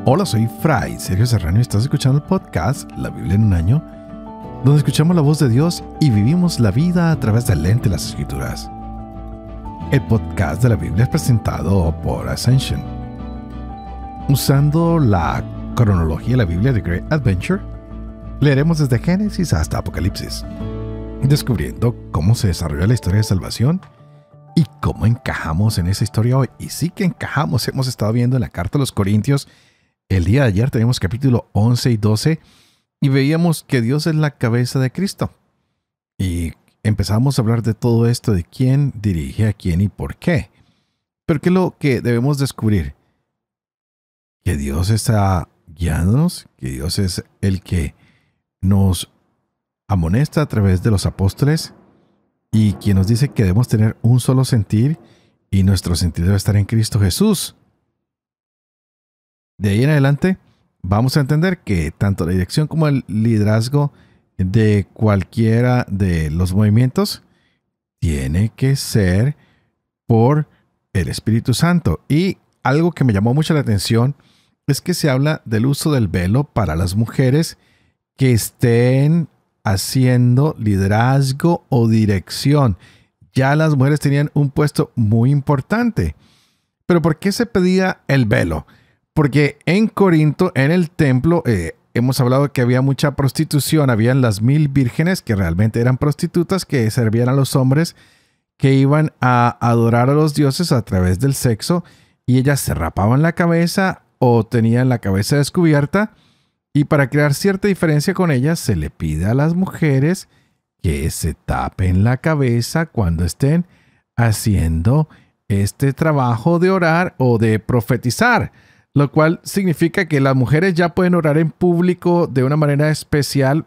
Hola, soy Fray Sergio Serrano y estás escuchando el podcast La Biblia en un año, donde escuchamos la voz de Dios y vivimos la vida a través del lente de las Escrituras. El podcast de la Biblia es presentado por Ascension. Usando la cronología de la Biblia de Great Adventure, leeremos desde Génesis hasta Apocalipsis, descubriendo cómo se desarrolla la historia de salvación y cómo encajamos en esa historia hoy. Y sí que encajamos. Hemos estado viendo en la carta a los Corintios. El día de ayer tenemos capítulo 11 y 12 y veíamos que Dios es la cabeza de Cristo. Y empezamos a hablar de todo esto, de quién dirige a quién y por qué. Pero ¿qué es lo que debemos descubrir? Que Dios está guiándonos, que Dios es el que nos amonesta a través de los apóstoles y quien nos dice que debemos tener un solo sentir y nuestro sentir debe estar en Cristo Jesús. De ahí en adelante vamos a entender que tanto la dirección como el liderazgo de cualquiera de los movimientos tiene que ser por el Espíritu Santo. Y algo que me llamó mucho la atención es que se habla del uso del velo para las mujeres que estén haciendo liderazgo o dirección. Ya las mujeres tenían un puesto muy importante. ¿Pero por qué se pedía el velo? Porque en Corinto, en el templo, hemos hablado que había mucha prostitución. Habían las 1000 vírgenes que realmente eran prostitutas que servían a los hombres que iban a adorar a los dioses a través del sexo, y ellas se rapaban la cabeza o tenían la cabeza descubierta, y para crear cierta diferencia con ellas se le pide a las mujeres que se tapen la cabeza cuando estén haciendo este trabajo de orar o de profetizar. Lo cual significa que las mujeres ya pueden orar en público de una manera especial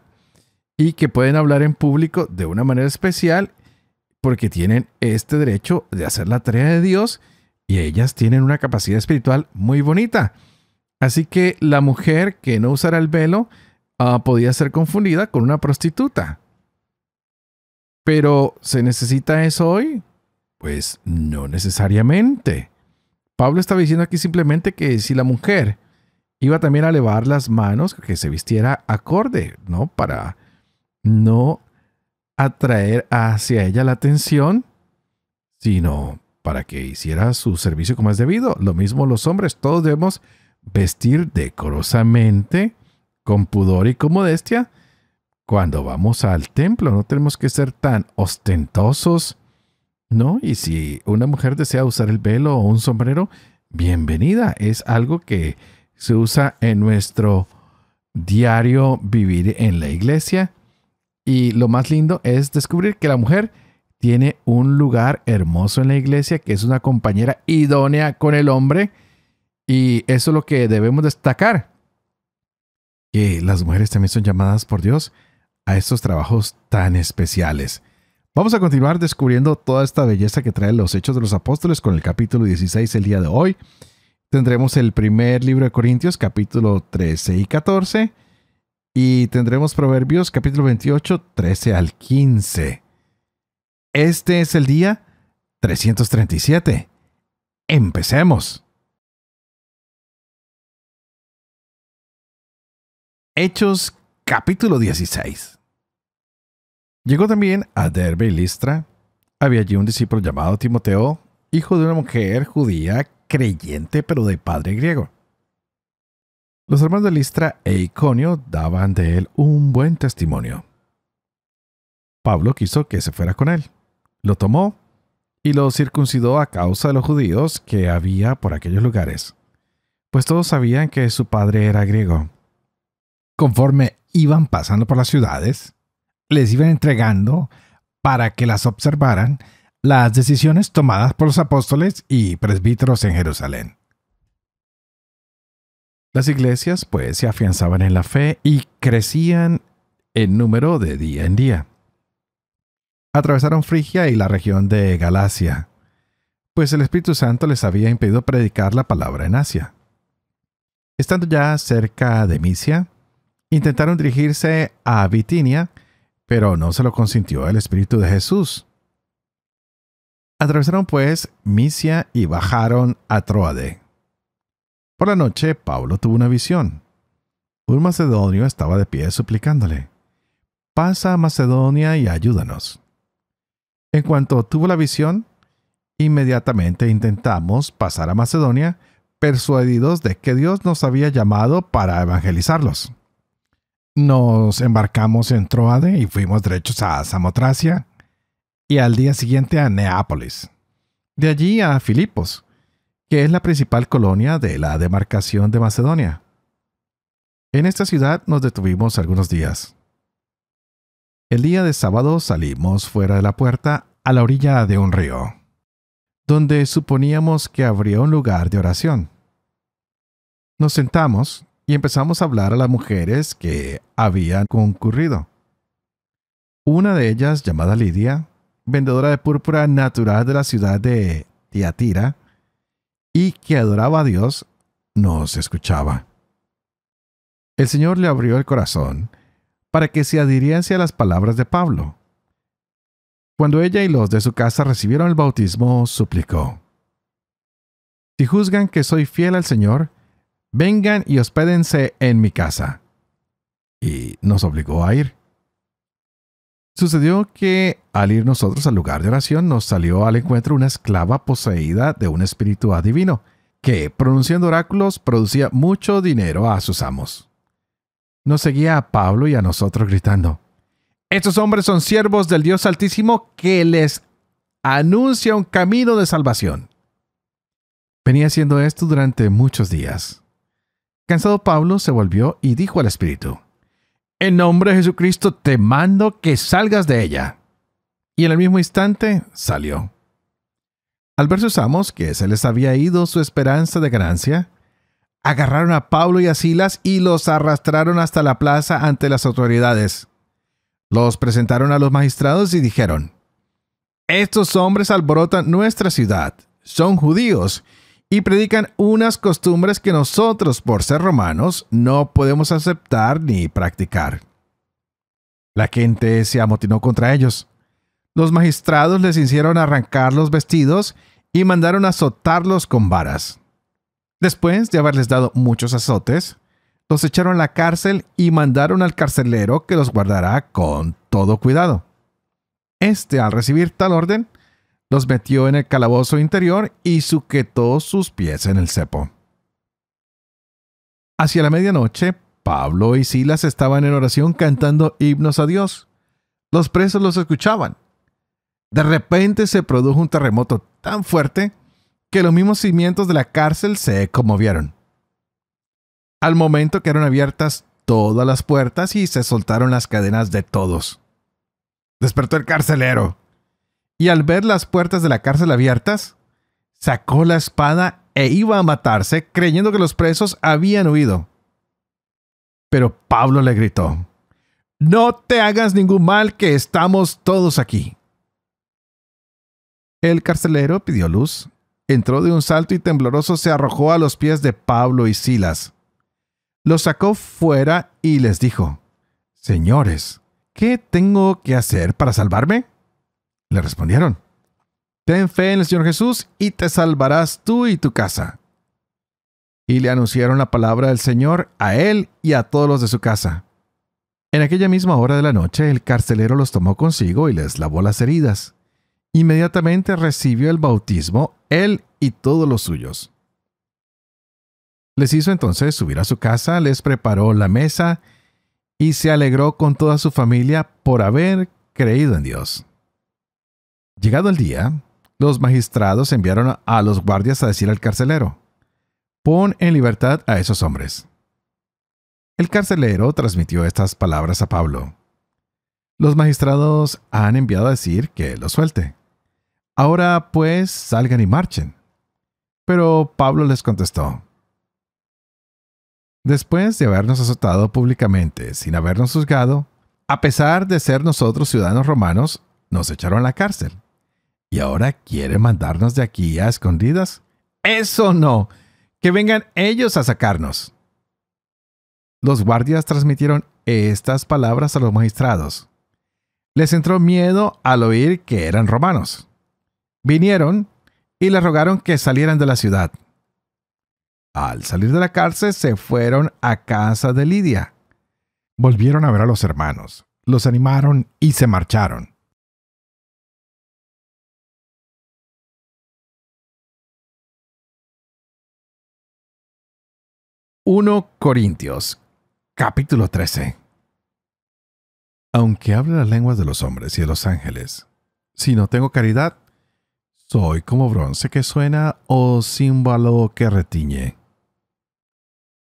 y que pueden hablar en público de una manera especial porque tienen este derecho de hacer la tarea de Dios y ellas tienen una capacidad espiritual muy bonita. Así que la mujer que no usara el velo podía ser confundida con una prostituta. ¿Pero se necesita eso hoy? Pues no necesariamente. Pablo estaba diciendo aquí simplemente que si la mujer iba también a elevar las manos, que se vistiera acorde, ¿no? Para no atraer hacia ella la atención, sino para que hiciera su servicio como es debido. Lo mismo los hombres, todos debemos vestir decorosamente, con pudor y con modestia, cuando vamos al templo. No tenemos que ser tan ostentosos, ¿no? Y si una mujer desea usar el velo o un sombrero, bienvenida. Es algo que se usa en nuestro diario vivir en la iglesia. Y lo más lindo es descubrir que la mujer tiene un lugar hermoso en la iglesia, que es una compañera idónea con el hombre. Y eso es lo que debemos destacar, que las mujeres también son llamadas por Dios a estos trabajos tan especiales. Vamos a continuar descubriendo toda esta belleza que trae los Hechos de los Apóstoles con el capítulo 16 el día de hoy. Tendremos el primer libro de Corintios, capítulo 13 y 14. Y tendremos Proverbios, capítulo 28, 13 al 15. Este es el día 337. ¡Empecemos! Hechos, capítulo 16. Llegó también a Derbe y Listra. Había allí un discípulo llamado Timoteo, hijo de una mujer judía creyente pero de padre griego. Los hermanos de Listra e Iconio daban de él un buen testimonio. Pablo quiso que se fuera con él. Lo tomó y lo circuncidó a causa de los judíos que había por aquellos lugares, pues todos sabían que su padre era griego. Conforme iban pasando por las ciudades, les iban entregando para que las observaran las decisiones tomadas por los apóstoles y presbíteros en Jerusalén. Las iglesias pues se afianzaban en la fe y crecían en número de día en día. Atravesaron Frigia y la región de Galacia, pues el Espíritu Santo les había impedido predicar la palabra en Asia. Estando ya cerca de Misia, intentaron dirigirse a Bitinia, pero no se lo consintió el Espíritu de Jesús. Atravesaron pues Misia y bajaron a Troade. Por la noche, Pablo tuvo una visión. Un macedonio estaba de pie suplicándole: «Pasa a Macedonia y ayúdanos». En cuanto tuvo la visión, inmediatamente intentamos pasar a Macedonia, persuadidos de que Dios nos había llamado para evangelizarlos. Nos embarcamos en Troade y fuimos derechos a Samotracia y al día siguiente a Neápolis. De allí a Filipos, que es la principal colonia de la demarcación de Macedonia. En esta ciudad nos detuvimos algunos días. El día de sábado salimos fuera de la puerta a la orilla de un río, donde suponíamos que habría un lugar de oración. Nos sentamos y empezamos a hablar a las mujeres que habían concurrido. Una de ellas, llamada Lidia, vendedora de púrpura natural de la ciudad de Tiatira, y que adoraba a Dios, nos escuchaba. El Señor le abrió el corazón para que se adhiriese a las palabras de Pablo. Cuando ella y los de su casa recibieron el bautismo, suplicó: «Si juzgan que soy fiel al Señor, vengan y hospédense en mi casa». Y nos obligó a ir. Sucedió que, al ir nosotros al lugar de oración, nos salió al encuentro una esclava poseída de un espíritu adivino, que, pronunciando oráculos, producía mucho dinero a sus amos. Nos seguía a Pablo y a nosotros gritando: «Estos hombres son siervos del Dios Altísimo que les anuncia un camino de salvación». Venía haciendo esto durante muchos días. Cansado, Pablo se volvió y dijo al espíritu: «En nombre de Jesucristo te mando que salgas de ella». Y en el mismo instante salió. Al ver sus amos que se les había ido su esperanza de ganancia, agarraron a Pablo y a Silas y los arrastraron hasta la plaza ante las autoridades. Los presentaron a los magistrados y dijeron: «Estos hombres alborotan nuestra ciudad, son judíos, y predican unas costumbres que nosotros, por ser romanos, no podemos aceptar ni practicar». La gente se amotinó contra ellos. Los magistrados les hicieron arrancar los vestidos y mandaron azotarlos con varas. Después de haberles dado muchos azotes, los echaron a la cárcel y mandaron al carcelero que los guardará con todo cuidado. Este, al recibir tal orden, los metió en el calabozo interior y sujetó sus pies en el cepo. Hacia la medianoche, Pablo y Silas estaban en oración cantando himnos a Dios. Los presos los escuchaban. De repente se produjo un terremoto tan fuerte que los mismos cimientos de la cárcel se conmovieron. Al momento quedaron abiertas todas las puertas y se soltaron las cadenas de todos. Despertó el carcelero, y al ver las puertas de la cárcel abiertas, sacó la espada e iba a matarse, creyendo que los presos habían huido. Pero Pablo le gritó: «No te hagas ningún mal, que estamos todos aquí». El carcelero pidió luz, entró de un salto y tembloroso se arrojó a los pies de Pablo y Silas. Los sacó fuera y les dijo: «Señores, ¿qué tengo que hacer para salvarme?». Le respondieron: «Ten fe en el Señor Jesús y te salvarás tú y tu casa». Y le anunciaron la palabra del Señor a él y a todos los de su casa. En aquella misma hora de la noche, el carcelero los tomó consigo y les lavó las heridas. Inmediatamente recibió el bautismo, él y todos los suyos. Les hizo entonces subir a su casa, les preparó la mesa y se alegró con toda su familia por haber creído en Dios. Llegado el día, los magistrados enviaron a los guardias a decir al carcelero: «Pon en libertad a esos hombres». El carcelero transmitió estas palabras a Pablo: «Los magistrados han enviado a decir que los suelte. Ahora pues salgan y marchen». Pero Pablo les contestó: «Después de habernos azotado públicamente sin habernos juzgado, a pesar de ser nosotros ciudadanos romanos, nos echaron a la cárcel. ¿Y ahora quieren mandarnos de aquí a escondidas? ¡Eso no! ¡Que vengan ellos a sacarnos!». Los guardias transmitieron estas palabras a los magistrados. Les entró miedo al oír que eran romanos. Vinieron y les rogaron que salieran de la ciudad. al salir de la cárcel, se fueron a casa de Lidia. Volvieron a ver a los hermanos, los animaron y se marcharon. 1 Corintios, capítulo 13. Aunque hable las lenguas de los hombres y de los ángeles, si no tengo caridad, soy como bronce que suena o címbalo que retiñe.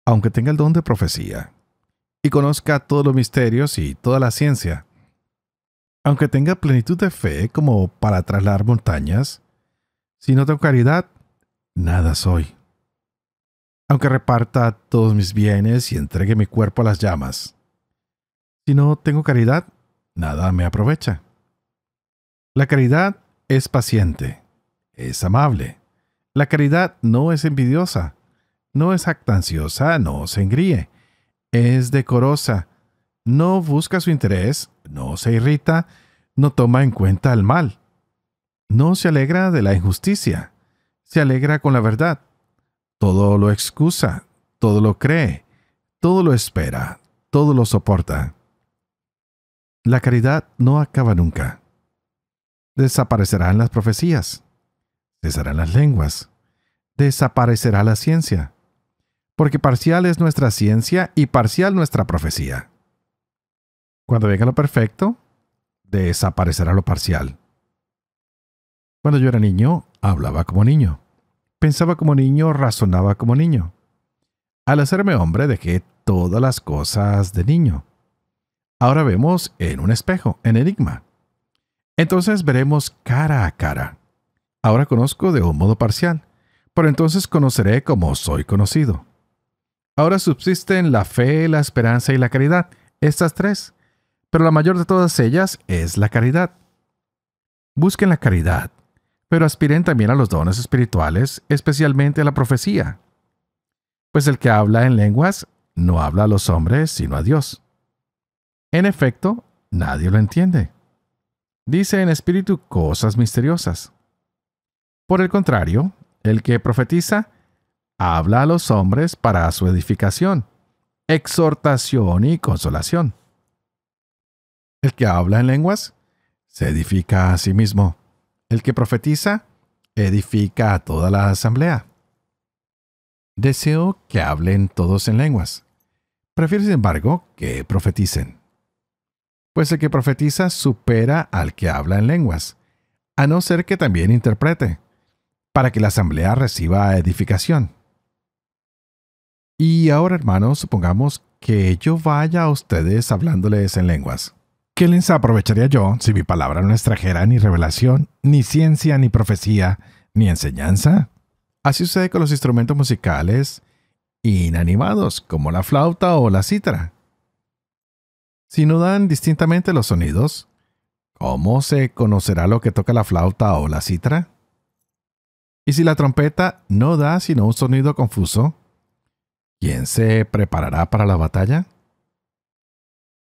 Aunque tenga el don de profecía y conozca todos los misterios y toda la ciencia, aunque tenga plenitud de fe como para trasladar montañas, si no tengo caridad, nada soy. Aunque reparta todos mis bienes y entregue mi cuerpo a las llamas, si no tengo caridad, nada me aprovecha. La caridad es paciente, es amable. La caridad no es envidiosa, no es jactanciosa, no se engríe, es decorosa, no busca su interés, no se irrita, no toma en cuenta el mal, no se alegra de la injusticia, se alegra con la verdad. Todo lo excusa, todo lo cree, todo lo espera, todo lo soporta. La caridad no acaba nunca. Desaparecerán las profecías, cesarán las lenguas, desaparecerá la ciencia, porque parcial es nuestra ciencia y parcial nuestra profecía. Cuando venga lo perfecto, desaparecerá lo parcial. Cuando yo era niño, hablaba como niño. Pensaba como niño, razonaba como niño. Al hacerme hombre dejé todas las cosas de niño. Ahora vemos en un espejo, en enigma. Entonces veremos cara a cara. Ahora conozco de un modo parcial, pero entonces conoceré como soy conocido. Ahora subsisten la fe, la esperanza y la caridad, estas tres, pero la mayor de todas ellas es la caridad. Busquen la caridad, pero aspiren también a los dones espirituales, especialmente a la profecía. Pues el que habla en lenguas no habla a los hombres, sino a Dios. En efecto, nadie lo entiende. Dice en espíritu cosas misteriosas. Por el contrario, el que profetiza habla a los hombres para su edificación, exhortación y consolación. El que habla en lenguas se edifica a sí mismo. El que profetiza, edifica a toda la asamblea. Deseo que hablen todos en lenguas. Prefiero, sin embargo, que profeticen. Pues el que profetiza supera al que habla en lenguas, a no ser que también interprete, para que la asamblea reciba edificación. Y ahora, hermanos, supongamos que yo vaya a ustedes hablándoles en lenguas. ¿Qué les aprovecharía yo si mi palabra no les trajera ni revelación, ni ciencia, ni profecía, ni enseñanza? Así sucede con los instrumentos musicales inanimados, como la flauta o la cítara. Si no dan distintamente los sonidos, ¿cómo se conocerá lo que toca la flauta o la cítara? Y si la trompeta no da sino un sonido confuso, ¿quién se preparará para la batalla?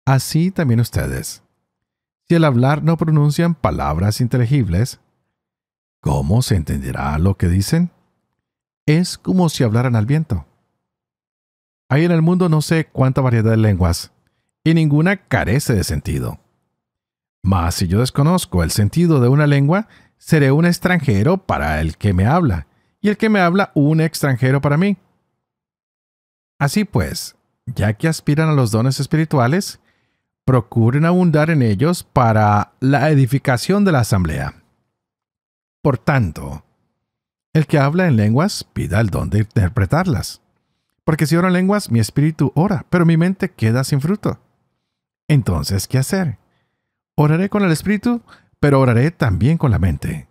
Así también ustedes. Si al hablar no pronuncian palabras inteligibles, ¿cómo se entenderá lo que dicen? Es como si hablaran al viento. Hay en el mundo no sé cuánta variedad de lenguas, y ninguna carece de sentido. Mas si yo desconozco el sentido de una lengua, seré un extranjero para el que me habla, y el que me habla un extranjero para mí. Así pues, ya que aspiran a los dones espirituales, procuren abundar en ellos para la edificación de la asamblea. Por tanto, el que habla en lenguas pida el don de interpretarlas. Porque si oro en lenguas, mi espíritu ora, pero mi mente queda sin fruto. Entonces, ¿qué hacer? Oraré con el espíritu, pero oraré también con la mente.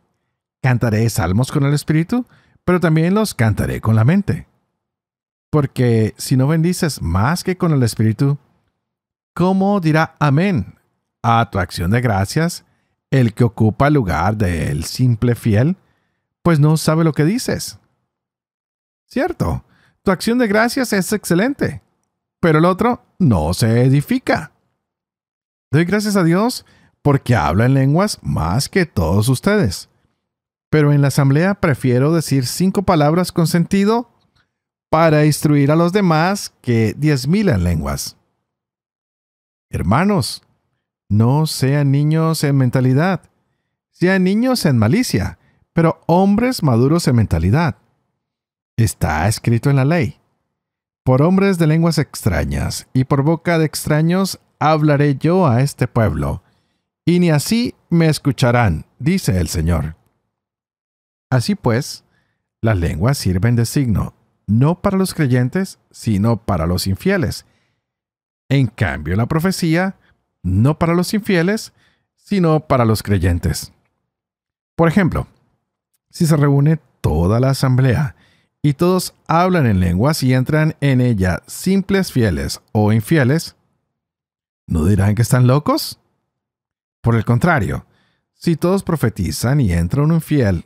Cantaré salmos con el espíritu, pero también los cantaré con la mente. Porque si no bendices más que con el espíritu, ¿cómo dirá amén a tu acción de gracias el que ocupa el lugar del simple fiel, pues no sabe lo que dices? Cierto, tu acción de gracias es excelente, pero el otro no se edifica. Doy gracias a Dios porque habla en lenguas más que todos ustedes. Pero en la asamblea prefiero decir 5 palabras con sentido para instruir a los demás que 10,000 en lenguas. Hermanos, no sean niños en mentalidad, sean niños en malicia, pero hombres maduros en mentalidad. Está escrito en la ley: por hombres de lenguas extrañas y por boca de extraños hablaré yo a este pueblo, y ni así me escucharán, dice el Señor. Así pues, las lenguas sirven de signo, no para los creyentes, sino para los infieles. En cambio, la profecía, no para los infieles, sino para los creyentes. Por ejemplo, si se reúne toda la asamblea y todos hablan en lenguas y entran en ella simples fieles o infieles, ¿no dirán que están locos? Por el contrario, si todos profetizan y entra un infiel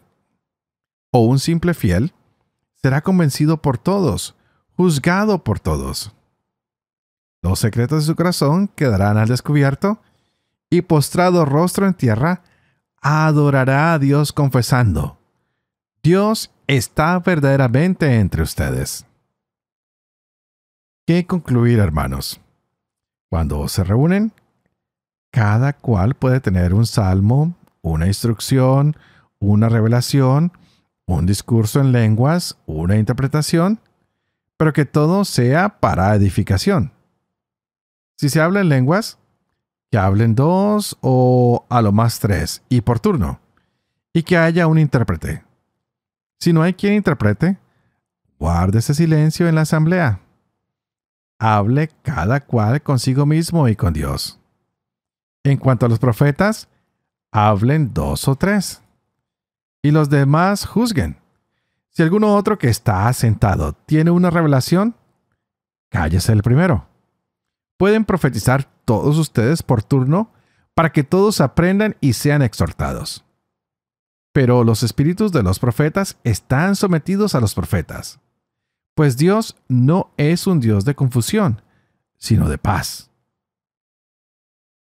o un simple fiel, será convencido por todos, juzgado por todos. Los secretos de su corazón quedarán al descubierto, y postrado rostro en tierra, adorará a Dios confesando: Dios está verdaderamente entre ustedes. ¿Qué concluir, hermanos? Cuando se reúnen, cada cual puede tener un salmo, una instrucción, una revelación, un discurso en lenguas, una interpretación, pero que todo sea para edificación. Si se habla en lenguas, que hablen 2 o a lo más 3, y por turno, y que haya un intérprete. Si no hay quien interprete, guárdese silencio en la asamblea. Hable cada cual consigo mismo y con Dios. En cuanto a los profetas, hablen 2 o 3. Y los demás juzguen. Si alguno otro que está sentado tiene una revelación, cállese el primero. Pueden profetizar todos ustedes por turno para que todos aprendan y sean exhortados. Pero los espíritus de los profetas están sometidos a los profetas, pues Dios no es un Dios de confusión, sino de paz.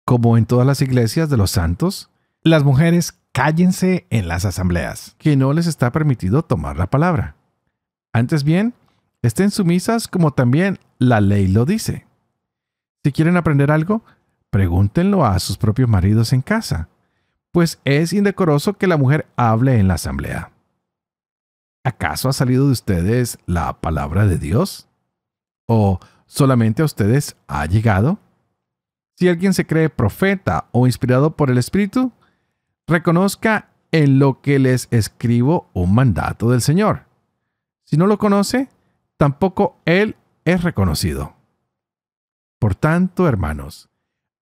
Como en todas las iglesias de los santos, las mujeres cállense en las asambleas, que no les está permitido tomar la palabra. Antes bien, estén sumisas como también la ley lo dice. Si quieren aprender algo, pregúntenlo a sus propios maridos en casa, pues es indecoroso que la mujer hable en la asamblea. ¿Acaso ha salido de ustedes la palabra de Dios? ¿O solamente a ustedes ha llegado? Si alguien se cree profeta o inspirado por el Espíritu, reconozca en lo que les escribo un mandato del Señor. Si no lo conoce, tampoco él es reconocido. Por tanto, hermanos,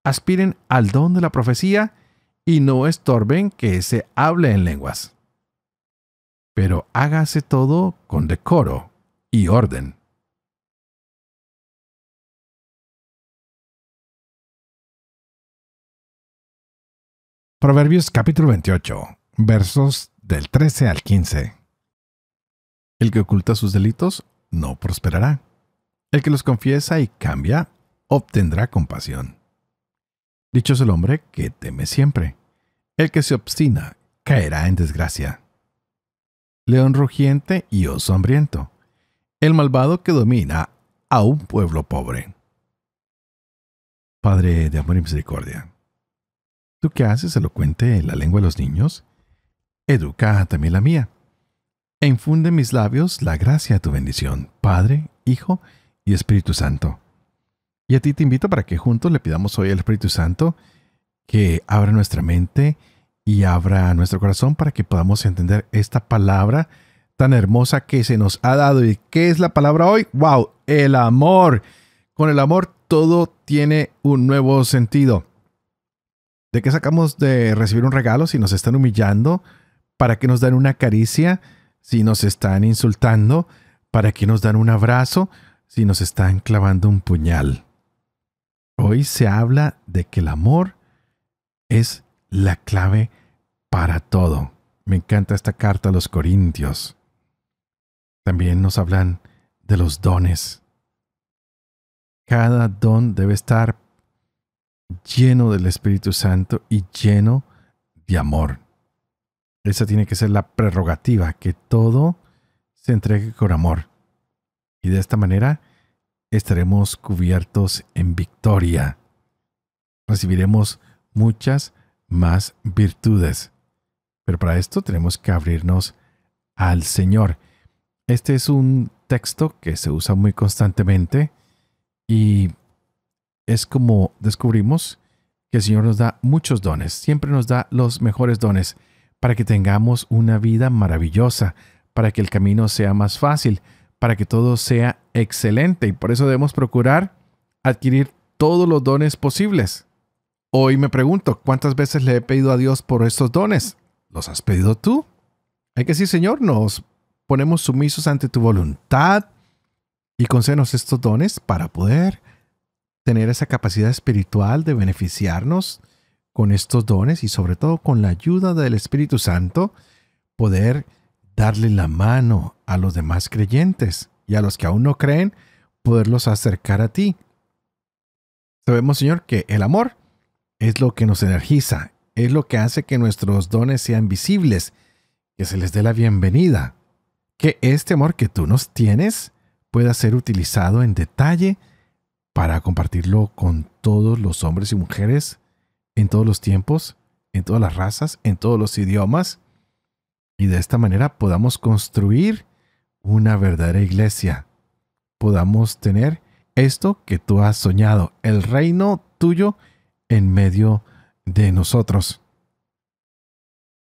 aspiren al don de la profecía y no estorben que se hable en lenguas. Pero hágase todo con decoro y orden. Proverbios capítulo 28, versos del 13 al 15. El que oculta sus delitos no prosperará. El que los confiesa y cambia obtendrá compasión. Dichoso el hombre que teme siempre. El que se obstina caerá en desgracia. León rugiente y oso hambriento. El malvado que domina a un pueblo pobre. Padre de amor y misericordia, ¿tú que haces elocuente la lengua de los niños? Educa también la mía. E infunde en mis labios la gracia de tu bendición, Padre, Hijo y Espíritu Santo. Y a ti te invito para que juntos le pidamos hoy al Espíritu Santo que abra nuestra mente y abra nuestro corazón para que podamos entender esta palabra tan hermosa que se nos ha dado. ¿Y qué es la palabra hoy? ¡Wow! El amor. Con el amor todo tiene un nuevo sentido. ¿De qué sacamos de recibir un regalo si nos están humillando? ¿Para qué nos dan una caricia si nos están insultando? ¿Para qué nos dan un abrazo si nos están clavando un puñal? Hoy se habla de que el amor es la clave para todo. Me encanta esta carta a los Corintios. También nos hablan de los dones. Cada don debe estar lleno del Espíritu Santo y lleno de amor. Esa tiene que ser la prerrogativa, que todo se entregue con amor. Y de esta manera estaremos cubiertos en victoria. Recibiremos muchas más virtudes. Pero para esto tenemos que abrirnos al Señor. Este es un texto que se usa muy constantemente y es como descubrimos que el Señor nos da muchos dones. Siempre nos da los mejores dones para que tengamos una vida maravillosa, para que el camino sea más fácil, para que todo sea excelente. Y por eso debemos procurar adquirir todos los dones posibles. Hoy me pregunto, ¿cuántas veces le he pedido a Dios por estos dones? ¿Los has pedido tú? Hay que decir, Señor, nos ponemos sumisos ante tu voluntad y concédenos estos dones para poder tener esa capacidad espiritual de beneficiarnos con estos dones y sobre todo con la ayuda del Espíritu Santo, poder darle la mano a los demás creyentes y a los que aún no creen, poderlos acercar a ti. Sabemos, Señor, que el amor es lo que nos energiza, es lo que hace que nuestros dones sean visibles, que se les dé la bienvenida, que este amor que tú nos tienes pueda ser utilizado en detalle para compartirlo con todos los hombres y mujeres, en todos los tiempos, en todas las razas, en todos los idiomas, y de esta manera podamos construir una verdadera iglesia. Podamos tener esto que tú has soñado, el reino tuyo en medio de nosotros.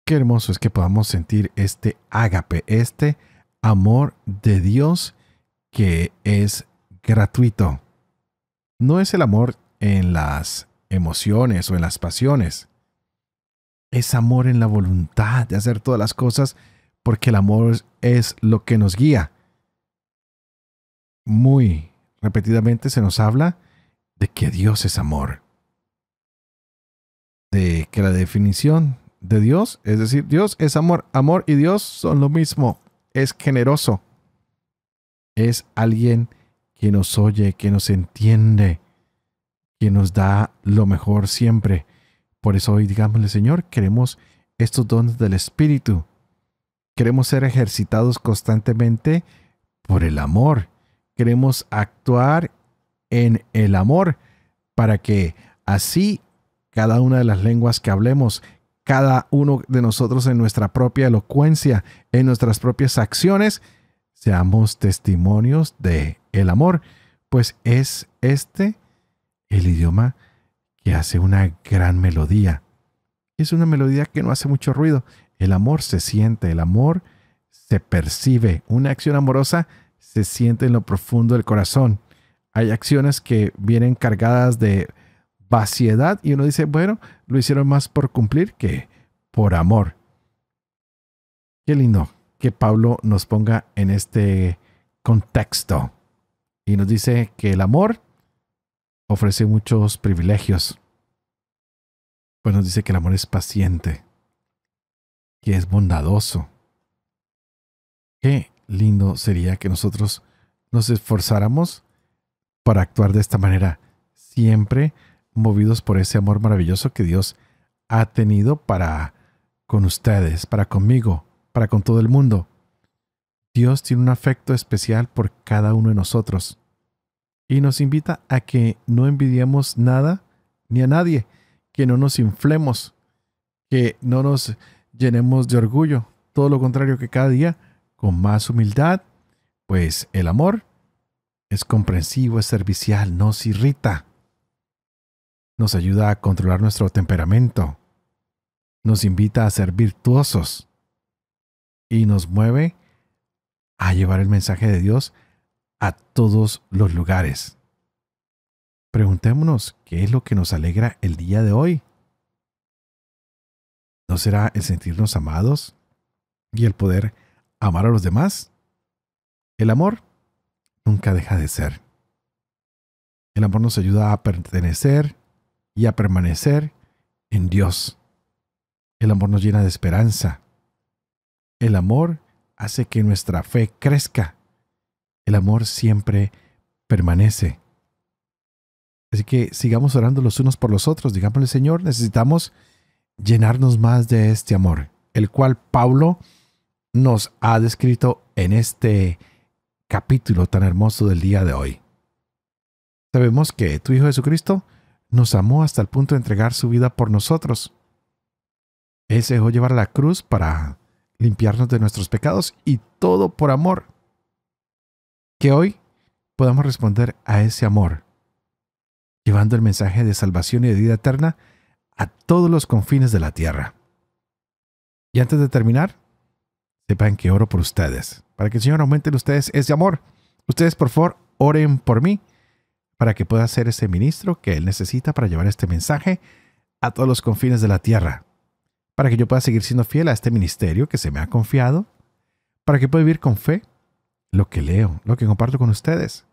Qué hermoso es que podamos sentir este ágape, este amor de Dios que es gratuito. No es el amor en las emociones o en las pasiones. Es amor en la voluntad de hacer todas las cosas porque el amor es lo que nos guía. Muy repetidamente se nos habla de que Dios es amor. De que la definición de Dios, es decir, Dios es amor. Amor y Dios son lo mismo. Es generoso. Es alguien que nos oye, que nos entiende, que nos da lo mejor siempre. Por eso hoy, digámosle, Señor, queremos estos dones del Espíritu. Queremos ser ejercitados constantemente por el amor. Queremos actuar en el amor para que así cada una de las lenguas que hablemos, cada uno de nosotros en nuestra propia elocuencia, en nuestras propias acciones, seamos testimonios de el amor, pues es este el idioma que hace una gran melodía. Es una melodía que no hace mucho ruido. El amor se siente, el amor se percibe. Una acción amorosa se siente en lo profundo del corazón. Hay acciones que vienen cargadas de vaciedad y uno dice, bueno, lo hicieron más por cumplir que por amor. Qué lindo que Pablo nos ponga en este contexto y nos dice que el amor ofrece muchos privilegios. Pues nos dice que el amor es paciente, que es bondadoso. Qué lindo sería que nosotros nos esforzáramos para actuar de esta manera, siempre movidos por ese amor maravilloso que Dios ha tenido para con ustedes, para conmigo, para con todo el mundo. Dios tiene un afecto especial por cada uno de nosotros y nos invita a que no envidiemos nada ni a nadie, que no nos inflemos, que no nos llenemos de orgullo. Todo lo contrario, que cada día con más humildad, pues el amor es comprensivo, es servicial, nos irrita, nos ayuda a controlar nuestro temperamento, nos invita a ser virtuosos y nos mueve a llevar el mensaje de Dios a todos los lugares. Preguntémonos, ¿qué es lo que nos alegra el día de hoy? ¿No será el sentirnos amados y el poder amar a los demás? El amor nunca deja de ser. El amor nos ayuda a pertenecer y a permanecer en Dios. El amor nos llena de esperanza. El amor hace que nuestra fe crezca. El amor siempre permanece. Así que sigamos orando los unos por los otros. Digámosle, Señor, necesitamos llenarnos más de este amor, el cual Pablo nos ha descrito en este capítulo tan hermoso del día de hoy. Sabemos que tu Hijo Jesucristo nos amó hasta el punto de entregar su vida por nosotros. Él se dejó llevar a la cruz para limpiarnos de nuestros pecados y todo por amor. Que hoy podamos responder a ese amor, llevando el mensaje de salvación y de vida eterna a todos los confines de la tierra. Y antes de terminar, sepan que oro por ustedes, para que el Señor aumente en ustedes ese amor. Ustedes, por favor, oren por mí, para que pueda ser ese ministro que Él necesita para llevar este mensaje a todos los confines de la tierra, para que yo pueda seguir siendo fiel a este ministerio que se me ha confiado, para que pueda vivir con fe lo que leo, lo que comparto con ustedes,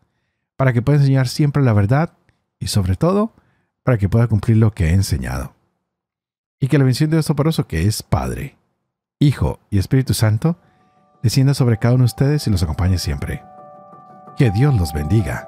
para que pueda enseñar siempre la verdad y sobre todo, para que pueda cumplir lo que he enseñado. Y que la bendición de Dios Todopoderoso, que es Padre, Hijo y Espíritu Santo, descienda sobre cada uno de ustedes y los acompañe siempre. Que Dios los bendiga.